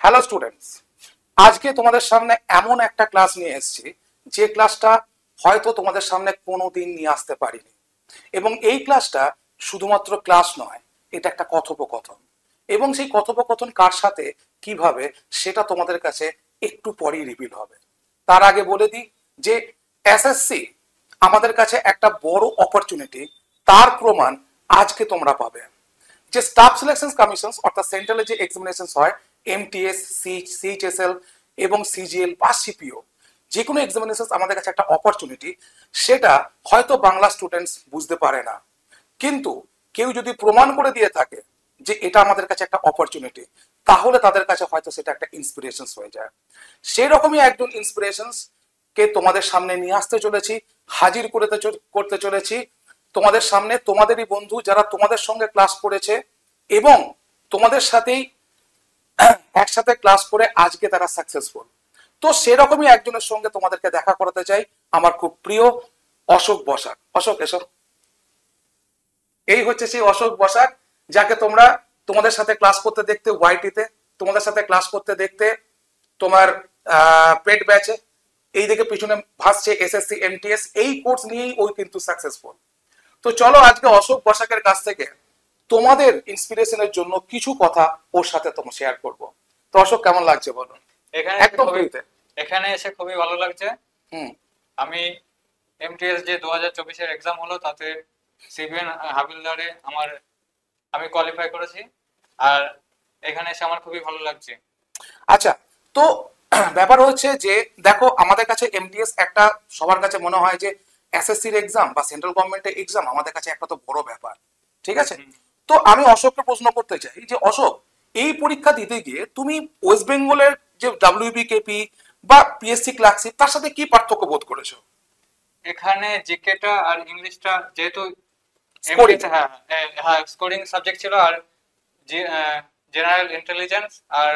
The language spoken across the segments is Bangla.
হ্যালো স্টুডেন্টস, আজকে তোমাদের সামনে এমন একটা ক্লাস নিয়ে এসেছি যে ক্লাসটা হয়তো তোমাদের সামনে কোনোদিন নিয়ে আসতে পারিনি। এবং এই ক্লাসটা শুধুমাত্র ক্লাস নয়, এটা একটা কথোপকথন। এবং সেই কথোপকথন কার সাথে কিভাবে সেটা তোমাদের কাছে একটু পরেই রিভিল হবে। তার আগে বলে দিই যে এসএসসি আমাদের কাছে একটা বড় অপরচুনিটি, তার প্রমাণ আজকে তোমরা পাবে। যে স্টাফ সিলেকশন কমিশন অর্থাৎ সেন্ট্রালে যে এক্সামিনেশন হয়, এমটিএস, সিএইচএসএল এবং সিজিএল বা সিপিও, যে কোনো এক্সামিনেশন আমাদের কাছে একটা অপরচুনিটি। সেটা হয়তো বাংলা স্টুডেন্টস বুঝতে পারে না, কিন্তু কেউ যদি প্রমাণ করে দিয়ে থাকে যে এটা আমাদের কাছে একটা অপরচুনিটি, তাহলে তাদের কাছে হয়তো সেটা একটা ইন্সপিরেশন হয়ে যায়। সেই রকমই একজন ইন্সপিরেশন কে তোমাদের সামনে নিয়ে আসতে চলেছি, হাজির করতে চলেছি তোমাদের সামনে, তোমাদেরই বন্ধু যারা তোমাদের সঙ্গে ক্লাস করেছে এবং তোমাদের সাথেই একসাথে ক্লাস করে আজকে তারা সাকসেসফুল। তো সেরকমই একজনের সঙ্গে তোমাদেরকে দেখা করাতে চাই, আমার খুব প্রিয় অশোক বসাক। অশোক এসো। এই হচ্ছে সেই অশোক বসাক যাকে তোমরা তোমাদের সাথে ক্লাস করতে দেখতে ওয়াইটিতে, তোমাদের সাথে ক্লাস করতে দেখতে তোমার পেড ব্যাচে। এই দিকে পিছনে ভাসছে এসএসসি এমটিএস, এই কোর্স নিয়েই ওই কিন্তু সাকসেসফুল। তো চলো আজকে অশোক বসাকের কাছ থেকে তোমাদের ইন্সপিরেশনের জন্য কিছু কথা ওর সাথে তোমার শেয়ার করব। তো অশোক, কেমন লাগছে বলো? এখানে একদম খুবই ফ্রিতে। এখানে এসে খুবই ভালো লাগছে। হুম। আমি এমটিএস যে 2024-এর এক্সাম হলো তাতে সিবিএন হাবিলদারে আমি কোয়ালিফাই করেছি, আর এখানে এসে আমার খুবই ভালো লাগছে। আচ্ছা, তো ব্যাপার হচ্ছে যে দেখো, আমাদের কাছে এমটিএস একটা, সবার কাছে মনে হয় যে এসএসসির এক্সাম বা সেন্ট্রাল গভর্নমেন্টের এক্সাম আমাদের কাছে একটা তো বড় ব্যাপার, ঠিক আছে? তো আমি অশোককে প্রশ্ন করতে চাই যে অশোক, এই পরীক্ষা দিতে গিয়ে তুমি ওয়েস্ট বেঙ্গলের যে ডাব্লিউবিকেপি বা পিএসসি ক্লার্কশিপ, তার সাথে কি পার্থক্য বোধ করেছো? এখানে জিকেটা আর ইংলিশটা যেহেতু স্কোরিং। এমটিএস, হ্যাঁ হ্যাঁ স্কোরিং সাবজেক্ট ছিল, আর জেনারেল ইন্টেলিজেন্স আর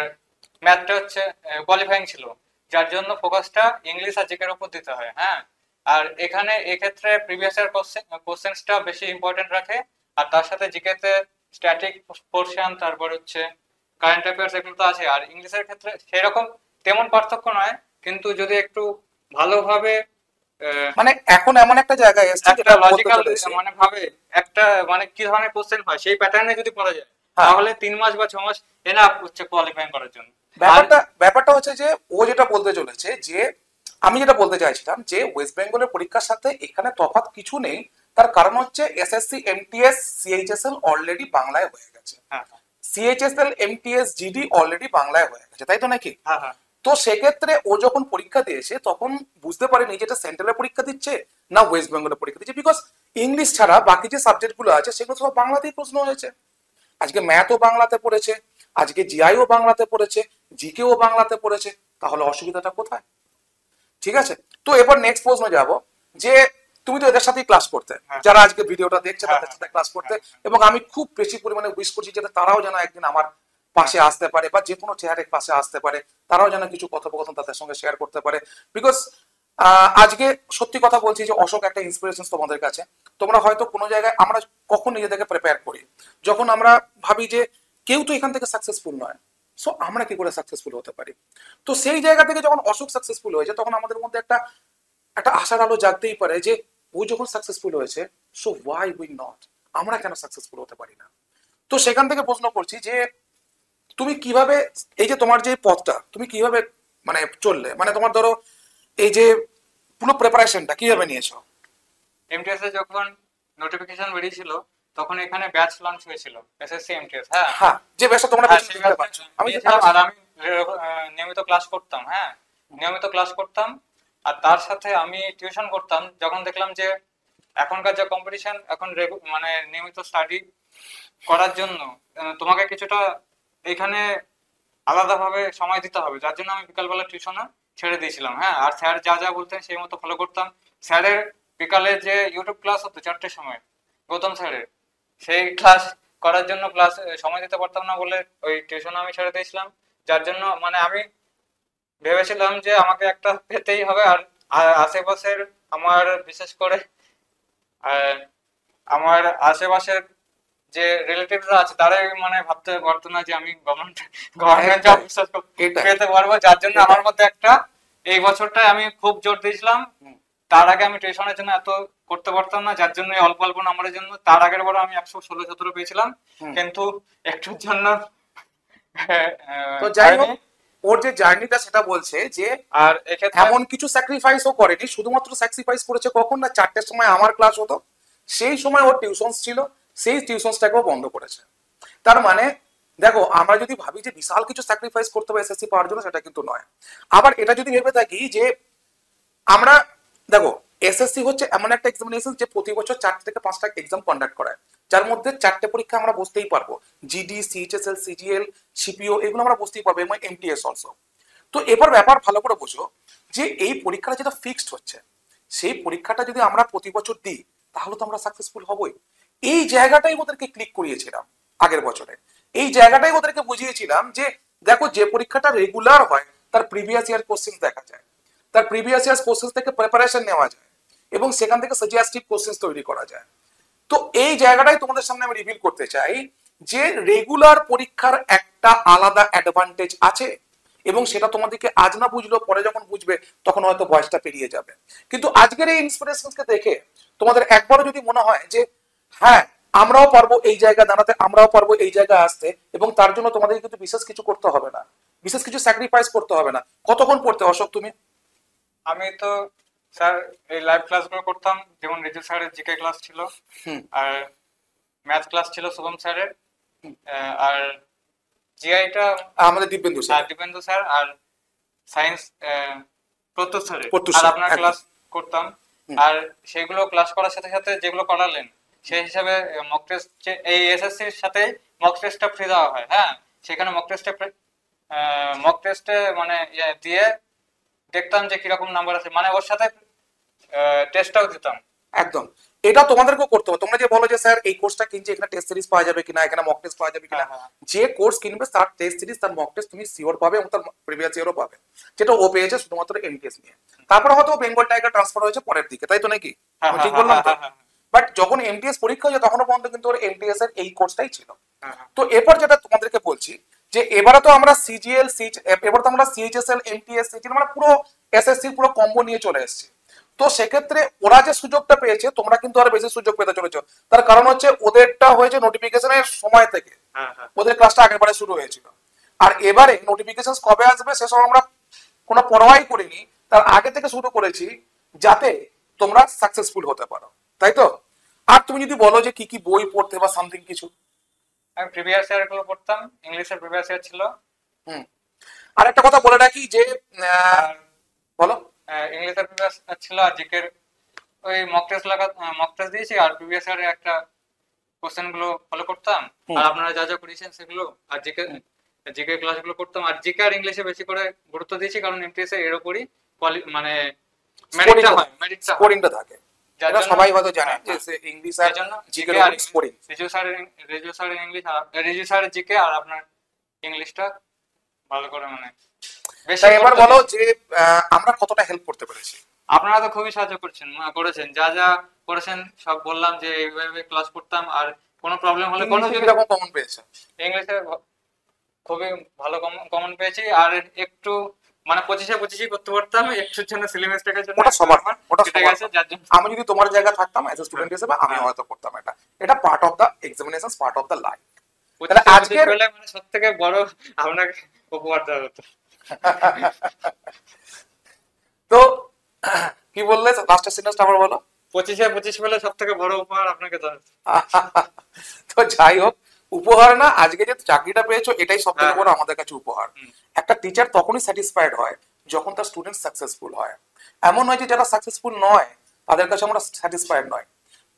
ম্যাথটা হচ্ছে কোয়ালিফাইং ছিল, যার জন্য ফোকাসটা ইংলিশ আর জিকের উপর দিতে হয়। হ্যাঁ, আর এখানে এক্ষেত্রে প্রিভিয়াস ইয়ার কোশ্চেন্সটা বেশি ইম্পর্টেন্ট রাখে, আর তার সাথে জিকেতে স্ট্যাটিক পোর্শন, তারপর হচ্ছে কারেন্ট অ্যাফেয়ার্স, এগুলো তো আছে। আর ইংলিশের ক্ষেত্রে সেরকম তেমন পার্থক্য নয়, কিন্তু যদি একটু ভালোভাবে মানে এখন এমন একটা জায়গায় এসছে একটা যেটা বলতে লজিক্যাল চলেছে। মানে ভাবে একটা মানে কি ধরনের কোশ্চেন হয় সেই প্যাটার্নে যদি পড়া যায়, হ্যাঁ, তাহলে 3 মাস বা 6 মাস এনাফ হচ্ছে কোয়ালিফাই করার জন্য। আর ব্যাপারটা হচ্ছে যে ও যেটা বলতে চলেছে যে, আমি যেটা বলতে চাইছিলাম যে ওয়েস্ট বেঙ্গলের পরীক্ষার সাথে এখানে তফাৎ কিছু নেই। তার কারণ হচ্ছে এসএসসি এমটিএস সিএইচএসএল অলরেডি বাংলায় হয়ে গেছে, হ্যাঁ সিএইচএসএল এমটিএস জিডি অলরেডি বাংলায় হয়ে গেছে, তাই তো নাকি? হ্যাঁ হ্যাঁ তো সেক্ষেত্রে ও যখন পরীক্ষা দিয়েছে তখন বুঝতে পারেনি যে এটা সেন্ট্রালের পরীক্ষা দিচ্ছে না ওয়েস্ট বেঙ্গলের পরীক্ষা দিচ্ছে, বিকজ ইংলিশ ছাড়া বাকি যে সাবজেক্টগুলো আছে সেগুলো সব বাংলাতেই প্রশ্ন হয়েছে। আজকে ম্যাথও বাংলাতে পড়েছে, আজকে জিআইও বাংলাতে পড়েছে, জিকেও বাংলাতে পড়েছে, তাহলে অসুবিধাটা কোথায়? ঠিক আছে, তো এবার নেক্সট প্রশ্ন যাব যে তুমি তো এদের সাথেই ক্লাস করতে, যারা আজকে ভিডিওটা দেখছে তাদের সাথে ক্লাস করতে, এবং আমি খুব বেশি পরিমাণে উইশ করছি যাতে তারাও যেন একদিন আমার পাশে আসতে পারে বা যে কোনো চেয়ারের পাশে আসতে পারে, তারাও যেন কিছু কথোপকথন তাদের সঙ্গে শেয়ার করতে পারে। বিকজ আজকে সত্যি কথা বলছি যে অশোক একটা ইন্সপিরেশন তোমাদের কাছে। তোমরা হয়তো কোনো জায়গায়, আমরা কখন নিজেদেরকে প্রিপেয়ার করি যখন আমরা ভাবি যে কেউ তো এখান থেকে সাকসেসফুল নয়, সো আমরা কি করে সাকসেসফুল হতে পারি। তো সেই জায়গা থেকে যখন অশোক সাকসেসফুল হয়েছে তখন আমাদের মধ্যে একটা একটা আশার আলো জাগতেই পারে যে ও যখন সাকসেসফুল হয়েছে, সো ওয়াই উই নট, আমরা কেন সাকসেসফুল হতে পারি না। তো সেখান থেকে প্রশ্ন করছি যে তুমি কিভাবে, এই যে তোমার যে পথটা তুমি কিভাবে মানে চললে, মানে তোমার ধরো এই যে পুরো প্রিপারেশনটা কিভাবে নিয়েছো? এমটিএস এ যখন নোটিফিকেশন বেরিয়েছিল তখন এখানে ব্যাচ লঞ্চ হয়েছিল এসএসসি এমটিএস। হ্যাঁ হ্যাঁ, যে বেশটা তোমরা হ্যাঁ, পেছনে সেই দেখতে ব্যাচটা পাচ্ছ, আমি নিয়েছিলাম, আর আমি নিয়মিত ক্লাস করতাম। হ্যাঁ, নিয়মিত ক্লাস করতাম, আর তার সাথে আমি টিউশন করতাম। যখন দেখলাম যে এখনকার যে কম্পিটিশন, এখন মানে নিয়মিত স্টাডি করার জন্য তোমাকে কিছুটা এখানে আলাদাভাবে সময় দিতে হবে, যার জন্য আমি বিকালবেলা টিউশনে ছেড়ে দিয়েছিলাম। হ্যাঁ, আর স্যার যা যা বলতেন সেই মতো ফলো করতাম। স্যারের বিকালে যে ইউটিউব ক্লাস হতো 4টের সময়, গৌতম স্যারের, সেই ক্লাস করার জন্য সময় দিতে পারতাম না বলে ওই টিউশন আমি ছেড়ে দিয়েছিলাম। যার জন্য মানে আমি ভেবেছিলাম যে আমাকে একটা পেতেই হবে। আর আশেপাশের আমার বিশেষ করে আহ, আমার আশেপাশের যে রিলেটিভরা আছে তারাই মানে ভাবতে পারতো না যে আমি গভর্নমেন্ট জব এটাই পেতে পারবো, যার জন্য এটাই আমার মধ্যে একটা এই বছরটায় আমি খুব জোর দিয়েছিলাম। হুম, তার আগে আমি টিউশনের জন্য এত করতে পারতাম না, যার জন্য এই অল্প অল্প নাম্বারের জন্য তার আগের বার আমি 116-17 পেয়েছিলাম, হুম। কিন্তু একটুর জন্য তো যাই হোক, হয়নি। ওর যে জার্নিটা সেটা বলছে যে আর এক্ষেত্রে এমন কিছু স্যাক্রিফাইসও করেনি, শুধুমাত্র স্যাক্রিফাইস করেছে কখন না 4টের সময় আমার ক্লাস হতো, সেই সময় ওর টিউশনস ছিল, সেই টিউশনসটাকেও বন্ধ করেছে। তার মানে দেখো, আমরা যদি ভাবি যে বিশাল কিছু স্যাক্রিফাইস করতে হবে এসএসসি পাওয়ার জন্য, সেটা কিন্তু নয়। আবার এটা যদি ভেবে থাকি যে আমরা, দেখো, এসএসসি হচ্ছে এমন একটা এক্সামিনেশন যে প্রতি বছর 4 থেকে 5টা এক্সাম কন্ডাক্ট করায়, যার মধ্যে 4টে পরীক্ষা আমরা বসতেই পারবো, জিডি, সিএইচএসএল, সিজিএল, সিপিও, এগুলো আমরা বসতেই পারবো, এবং এমটিএস অলসো। তো এবার ব্যাপার ভালো করে বোঝো যে এই পরীক্ষাটা যেটা ফিক্সড হচ্ছে, সেই পরীক্ষাটা যদি আমরা প্রতি বছর দিই, তাহলে তো আমরা সাকসেসফুল হবই। এই জায়গাটাই ওদেরকে ক্লিক করিয়েছিলাম আগের বছরে, এই জায়গাটাই ওদেরকে বুঝিয়েছিলাম যে দেখো, যে পরীক্ষাটা রেগুলার হয় তার প্রিভিয়াস ইয়ার কোশ্চেন দেখা যায়, তার প্রিভিয়াস ইয়ার কোশ্চেন থেকে প্রিপারেশন নেওয়া যায়, এবং সেখান থেকে সাজেস্টিভ কোশ্চেন তৈরি করা যায়। তো এই জায়গাটাই তোমাদের সামনে আমি রিভিল করতে চাই যে রেগুলার পরীক্ষার একটা আলাদা অ্যাডভান্টেজ আছে, এবং সেটা তোমাদেরকে আজ না বুঝলেও পরে যখন বুঝবে তখন হয়তো বয়সটা পেরিয়ে যাবে। কিন্তু আজকের এই ইন্সপিরেশনকে দেখে তোমাদের একবারও যদি মনে হয় যে হ্যাঁ, আমরাও পারবো এই জায়গায় দাঁড়াতে, আমরাও পারবো এই জায়গায় আসতে, এবং তার জন্য তোমাদের কিন্তু বিশেষ কিছু করতে হবে না, বিশেষ কিছু স্যাক্রিফাইস করতে হবে না। কতক্ষণ পড়তে অশোক তুমি? আমি তো স্যার এই লাইভ ক্লাসগুলো করতাম, যেমন রিজু স্যারের জিকে ক্লাস ছিল, হুম, আর ম্যাথ ক্লাস ছিল শুভম স্যারের, আর জিআইটা আমাদের দিব্যেন্দু স্যার, দীপেন্দু স্যার, আর সায়েন্স প্রত্যুষ স্যারের, প্রত্যুষ আর স্যার, আপনার একদম। ক্লাস করতাম। হুম, আর সেগুলো ক্লাস করার সাথে সাথে যেগুলো করালেন সেই হিসাবে মক টেস্ট, এই এসএসসির সাথে মক টেস্টটা ফ্রি দেওয়া হয়, হ্যাঁ, সেখানে মক টেস্টে মানে দিয়ে দেখতাম যে কিরকম নাম্বার আছে, মানে ওর সাথে টেস্টটাও দিতাম। একদম। এটা তোমাদেরকেও করতে হবে। তোমরা যে বলো যে স্যার এই কোর্সটা কিনছি, এখানে টেস্ট সিরিজ পাওয়া যাবে কিনা, এখানে মক টেস্ট পাওয়া যাবে কিনা, হ্যাঁ, হ্যাঁ, যে কোর্স কিনবে তার টেস্ট সিরিজ, তার মক টেস্ট তুমি শিওর পাবে, এবং তার প্রিভিয়াস ইয়ারও পাবে, যেটা ও পেয়েছে শুধুমাত্র এমটিএস নিয়ে। তারপরে হয়তো বেঙ্গল টাইগার ট্রান্সফার হয়েছে পরের দিকে, তাই তো নাকি? হ্যাঁ, আমি হ্যাঁ, ঠিক হ্যাঁ, বললাম তো? হ্যাঁ, হ্যাঁ, বাট যখন এমটিএস পরীক্ষা হয়েছে তখনও পর্যন্ত কিন্তু ওর এমটিএস এর এই কোর্সটাই ছিল। হ্যাঁ, হ্যাঁ। তো এরপর যেটা তোমাদেরকে বলছি যে এবারে তো আমরা সিজিএল, এবার তো আমরা সিএইচএসএল, এমটিএস, সিজিএল, মানে পুরো এসএসসি পুরো কম্বো নিয়ে চলে এসেছি। তো সেক্ষেত্রে ওরা যে সুযোগটা পেয়েছে, তোমরা কিন্তু আরো বেশি সুযোগ পেতে চলেছো। তার কারণ হচ্ছে ওদেরটা হয়েছে নোটিফিকেশনের সময় থেকে, হ্যাঁ, হ্যাঁ। ওদের ক্লাসটা আগেরবারে শুরু হয়েছিল। আর এবারে নোটিফিকেশন কবে আসবে সেসব আমরা কোনো পরোয়াই করিনি, তার আগে থেকে শুরু করেছি যাতে তোমরা সাকসেসফুল হতে পারো, তাই তো? আর তুমি যদি বলো যে কি কি বই পড়তে বা সামথিং কিছু। আমি প্রিভিয়াস ইয়ার গুলো পড়তাম, ইংলিশের প্রিভিয়াস ইয়ার ছিল। হুম। আর একটা কথা বলে রাখি যে আর বলো। ইংলিশের প্রিভিয়াস ছিল, আর জিকের ওই মক টেস্ট দিয়েছি, আর প্রিভিয়াস ইয়ারে একটা কোশ্চেন গুলো ফলো করতাম, হুম, আর আপনারা যা যা করিয়েছেন সেগুলো, আর জিকে জিকে ক্লাস গুলো করতাম, আর জিকে আর ইংলিশে বেশি করে গুরুত্ব দিয়েছি, কারণ এমটিএস এর উপরই মানে মেরিটটা হয়, স্কোরিংটা থাকে, যার এটা জন্য সবাই হয়তো জানে হ্যাঁ, যে হ্যাঁ। ইংলিশ আর সেই জন্য জিকের জিকে আর উপর স্কোরিং। রিজু স্যারের ইংলিশ, আর রিজু স্যারের জিকে, আর আপনার ইংলিশটা ভালো করে মানে বেশি তাই এবার গুরুত্ব বলো দিয়েছি। যে আমরা কতটা হেল্প করতে পেরেছি। আপনারা তো খুবই সাহায্য করেছেন, যা যা করেছেন সব বললাম যে এইভাবে ক্লাস করতাম, আর কোনো প্রবলেম হলে কোনো ইংলিশে যদি কিরকম কমন পেয়েছে? ইংলিশে খুবই ভালো কমন পেয়েছি, আর একটু মানে 25-25 করতে পারতাম, একটুর জন্য সিলেবাসটার জন্য ওটা সবার, ওটা কেটে সবার। গেছে, যার জন্য আমি যদি তোমার জায়গায় থাকতাম এজ এ স্টুডেন্ট হিসেবে আমি হয়তো করতাম এটা। এটা part of the examination, part of the life. তাহলে 25 আজকের পেলে মানে সব থেকে বড় আপনাকে উপহার দেওয়া হতো। তো কি বললে লাস্টের সেন্টেন্সটা আবার বলো। 25-25 পেলে সব থেকে বড় উপহার আপনাকে দেওয়া হতো। তো যাই হোক, উপহার না, আজকে যে চাকরিটা পেয়েছো এটাই সব থেকে হ্যাঁ, বড় আমাদের কাছে উপহার। হুম। একটা টিচার তখনই স্যাটিসফাইড হয় যখন তার স্টুডেন্ট সাকসেসফুল হয়। এমন নয় যে যারা সাকসেসফুল নয় তাদের কাছে আমরা স্যাটিসফাইড নয়।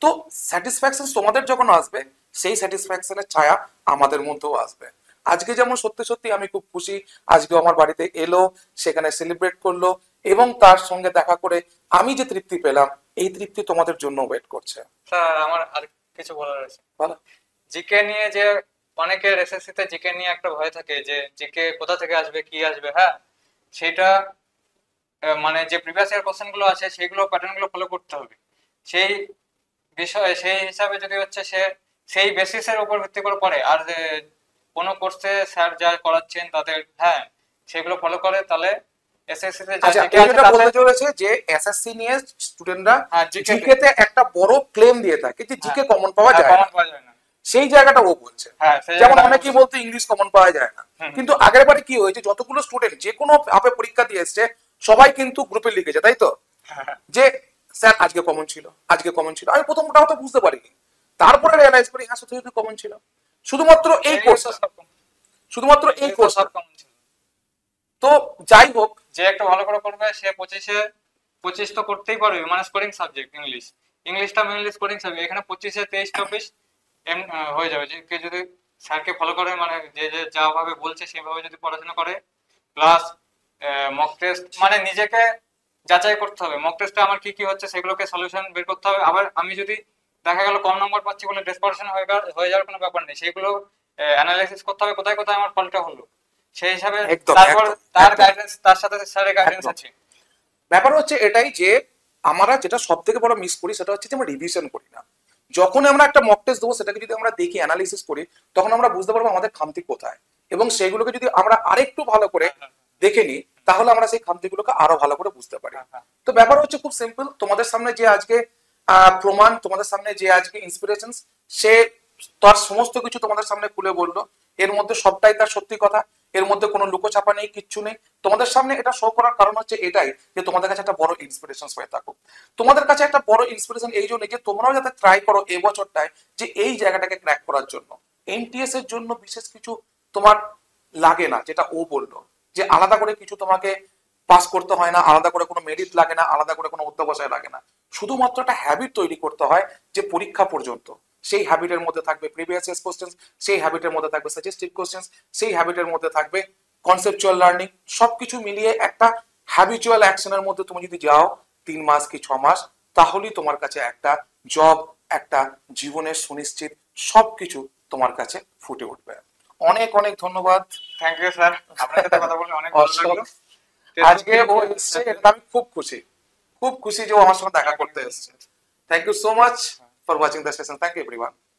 তো স্যাটিসফ্যাকশন তোমাদের যখন আসবে, সেই স্যাটিসফ্যাকশনের ছায়া আমাদের মধ্যেও আসবে। আজকে যেমন সত্যি সত্যি আমি খুব খুশি, আজকে আমার বাড়িতে এলো, সেখানে সেলিব্রেট করলো, এবং তার সঙ্গে দেখা করে আমি যে তৃপ্তি পেলাম, এই তৃপ্তি তোমাদের জন্য ওয়েট করছে। স্যার আমার আর কিছু বলার আছে। বলো। জিকে নিয়ে যে অনেকের এসএসসি তে জিকে নিয়ে একটা ভয় থাকে যে জিকে কোথা থেকে আসবে, কি আসবে, হ্যাঁ, সেটা মানে যে প্রিভিয়াস ইয়ার কোশ্চেন গুলো আছে সেগুলো প্যাটার্ন গুলো ফলো করতে হবে। সেই বিষয়ে সেই হিসাবে যদি হচ্ছে সে সেই বেসিসের উপর ভিত্তি করে পড়ে। আর কোনো কোর্সে স্যার যা করাচ্ছেন তাদের, হ্যাঁ, সেগুলো ফলো করে, তাহলে এসএসসি তে যা আচ্ছা, জিকে ও আছে যেটা তাতে, বলতে চলেছে যে এসএসসি নিয়ে স্টুডেন্টরা হ্যাঁ, জিকে, জিকে তে একটা বড় ক্লেম দিয়ে থাকে যে জিকে কমন পাওয়া যায় না, কমন পাওয়া যায় না। সেই জায়গাটা ও বলছে। হ্যাঁ, সেই যেমন জায়গাটা অনেকেই বলতো ইংলিশ কমন পাওয়া যায় না, হুম, কিন্তু আগের বারে কি হয়েছে, যতগুলো স্টুডেন্ট যে কোনো ভাবে পরীক্ষা দিয়ে এসছে সবাই কিন্তু গ্রুপে লিখেছে, তাই তো, হ্যাঁ, যে স্যার আজকে কমন ছিল, আজকে কমন ছিল। আমি প্রথমটা হয়তো বুঝতে পারিনি, তারপরে রিয়েলাইজ করি হ্যাঁ সত্যি সত্যি কমন ছিল। শুধুমাত্র এই এই তো কোর্সটা, সব শুধুমাত্র এই এই তো কোর্সটা। সব কমন ছিল। তো যাই হোক, যে একটু ভালো করে করবে সে 25 তো করতেই পারবে, মানে স্কোরিং সাবজেক্ট ইংলিশ, ইংলিশটা মেইনলি স্কোরিং সাবজেক্ট, এখানে 25-এ 23-24 হয়ে যাবে। যে কেউ যদি স্যারকে ফলো করে, মানে যে যে যা ভাবে বলছে সেভাবে যদি পড়াশোনা করে, প্লাস মক টেস্ট, মানে নিজেকে যাচাই করতে হবে মক টেস্টে আমার কি কি হচ্ছে সেগুলোকে সলিউশন বের করতে হবে। আবার আমি যদি দেখা গেল কম নম্বর পাচ্ছি বলে ডেসপারেশন হয়ে যাওয়ার কোনো ব্যাপার নেই, সেগুলো অ্যানালাইসিস করতে হবে কোথায় কোথায় আমার ফলটা হলো, সেই হিসাবে একদম তারপর একদম তার একদম গাইডেন্স, তার সাথে স্যারের গাইডেন্স একদম। আছে। ব্যাপার হচ্ছে এটাই যে আমরা যেটা সব থেকে বড় মিস করি সেটা হচ্ছে যে আমরা রিভিশন করি না। যখন আমরা একটা মক টেস্ট দেবো সেটাকে যদি আমরা দেখি অ্যানালিসিস করি, তখন আমরা বুঝতে পারবো আমাদের খামতি কোথায়, এবং সেগুলোকে যদি আমরা আরেকটু ভালো করে দেখে নিই তাহলে আমরা সেই খামতিগুলোকে আরো ভালো করে বুঝতে পারি। তো ব্যাপার হচ্ছে খুব সিম্পল, তোমাদের সামনে যে আজকে প্রমাণ, তোমাদের সামনে যে আজকে ইন্সপিরেশন, সে তার সমস্ত কিছু তোমাদের সামনে খুলে বললো। এর মধ্যে সবটাই তার সত্যি কথা, এর মধ্যে কোনো লুকোচাপা নেই, কিচ্ছু নেই। তোমাদের সামনে এটা শো করার কারণ হচ্ছে এটাই যে তোমাদের কাছে একটা বড় ইন্সপিরেশন হয়ে থাকুক। তোমাদের কাছে একটা বড় ইন্সপিরেশন এই জন্য যে তোমরাও যাতে ট্রাই করো এবছরটায় যে এই জায়গাটাকে ক্র্যাক করার জন্য। এমটিএস এর জন্য বিশেষ কিছু তোমার লাগে না, যেটা ও বললো যে আলাদা করে কিছু তোমাকে পাস করতে হয় না, আলাদা করে কোনো মেরিট লাগে না, আলাদা করে কোনো অধ্যবসায় লাগে না। শুধুমাত্র একটা হ্যাবিট তৈরি করতে হয় যে পরীক্ষা পর্যন্ত সেই হ্যাবিটের মধ্যে থাকবে প্রিভিয়াস ইয়ার্স কোশ্চেন, সেই হ্যাবিটের মধ্যে থাকবে সাজেস্টিভ কোশ্চেন, সেই হ্যাবিটের মধ্যে থাকবে কনসেপচুয়াল লার্নিং। সবকিছু মিলিয়ে একটা হ্যাবিচুয়াল অ্যাকশনের মধ্যে তুমি যদি যাও 3 মাস কি 6 মাস, তাহলেই তোমার কাছে একটা জব, একটা জীবনের সুনিশ্চিত সবকিছু তোমার কাছে ফুটে উঠবে। অনেক অনেক ধন্যবাদ। থ্যাংক ইউ স্যার, আপনার সাথে কথা বলে অনেক ভালো লাগলো। আজকে ও এসছে, এটা আমি খুব খুশি, খুব খুশি যে ও আমার সঙ্গে দেখা করতে এসছে। Thank you so much for watching the session. Thank you everyone.